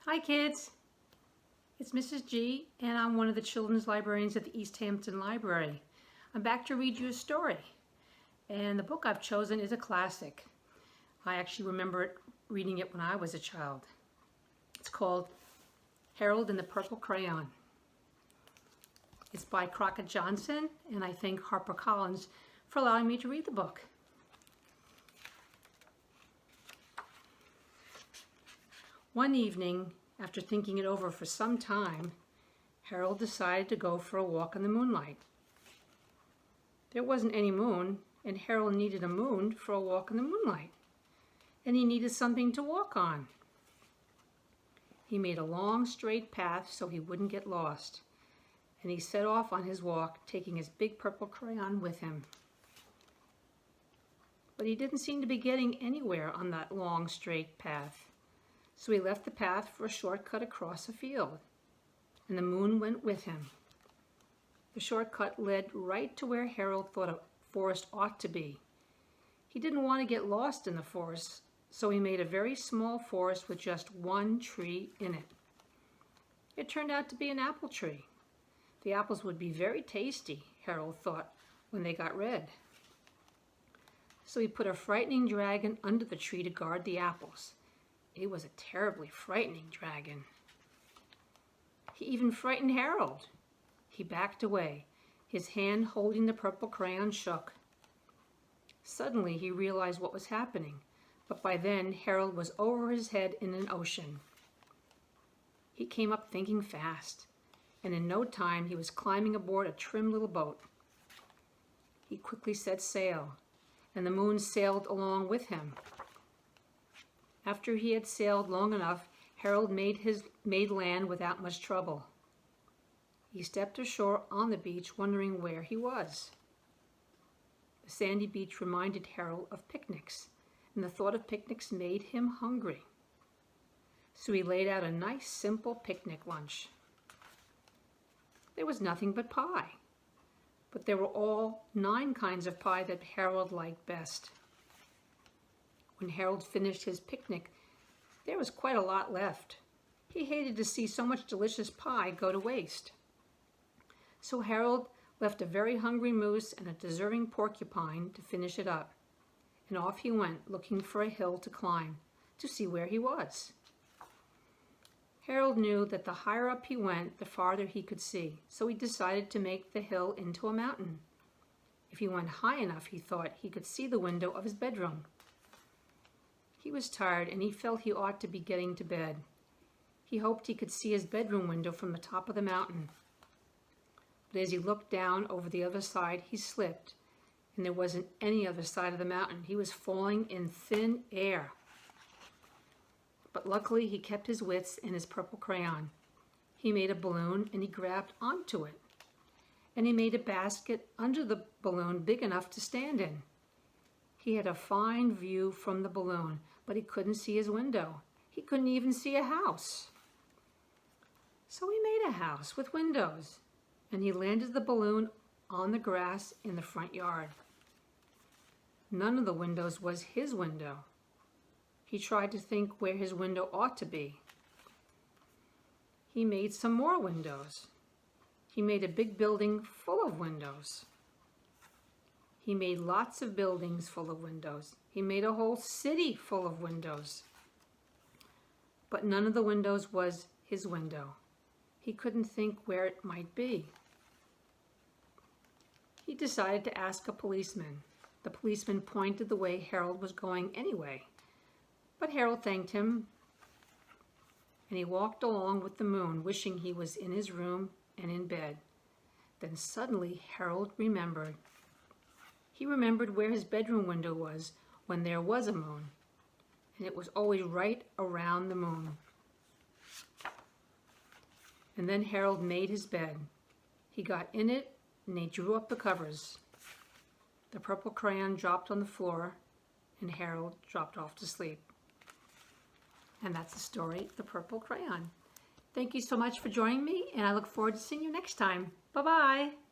Hi kids, it's Mrs. G and I'm one of the children's librarians at the East Hampton Library. I'm back to read you a story, and the book I've chosen is a classic. I actually remember reading it when I was a child. It's called Harold and the Purple Crayon. It's by Crockett Johnson, and I thank HarperCollins for allowing me to read the book. One evening, after thinking it over for some time, Harold decided to go for a walk in the moonlight. There wasn't any moon, and Harold needed a moon for a walk in the moonlight, and he needed something to walk on. He made a long, straight path so he wouldn't get lost, and he set off on his walk, taking his big purple crayon with him. But he didn't seem to be getting anywhere on that long, straight path. So he left the path for a shortcut across a field, and the moon went with him. The shortcut led right to where Harold thought a forest ought to be. He didn't want to get lost in the forest, so he made a very small forest with just one tree in it. It turned out to be an apple tree. The apples would be very tasty, Harold thought, when they got red. So he put a frightening dragon under the tree to guard the apples. It was a terribly frightening dragon. He even frightened Harold. He backed away. His hand holding the purple crayon shook. Suddenly he realized what was happening, but by then Harold was over his head in an ocean. He came up thinking fast, and in no time he was climbing aboard a trim little boat. He quickly set sail, and the moon sailed along with him. After he had sailed long enough, Harold made land without much trouble. He stepped ashore on the beach, wondering where he was. The sandy beach reminded Harold of picnics, and the thought of picnics made him hungry. So he laid out a nice, simple picnic lunch. There was nothing but pie, but there were all 9 kinds of pie that Harold liked best. When Harold finished his picnic, there was quite a lot left. He hated to see so much delicious pie go to waste. So Harold left a very hungry moose and a deserving porcupine to finish it up, and off he went, looking for a hill to climb to see where he was. Harold knew that the higher up he went, the farther he could see, so he decided to make the hill into a mountain. If he went high enough, he thought, he could see the window of his bedroom. He was tired, and he felt he ought to be getting to bed. He hoped he could see his bedroom window from the top of the mountain. But as he looked down over the other side, he slipped, and there wasn't any other side of the mountain. He was falling in thin air. But luckily, he kept his wits and his purple crayon. He made a balloon, and he grabbed onto it. And he made a basket under the balloon big enough to stand in. He had a fine view from the balloon, but he couldn't see his window. He couldn't even see a house. So he made a house with windows, and he landed the balloon on the grass in the front yard. None of the windows was his window. He tried to think where his window ought to be. He made some more windows. He made a big building full of windows. He made lots of buildings full of windows. He made a whole city full of windows. But none of the windows was his window. He couldn't think where it might be. He decided to ask a policeman. The policeman pointed the way Harold was going anyway. But Harold thanked him, and he walked along with the moon, wishing he was in his room and in bed. Then suddenly Harold remembered. He remembered where his bedroom window was when there was a moon, and it was always right around the moon. And then Harold made his bed. He got in it, and he drew up the covers. The purple crayon dropped on the floor, and Harold dropped off to sleep. And that's the story of the Purple Crayon. Thank you so much for joining me, and I look forward to seeing you next time. Bye-bye.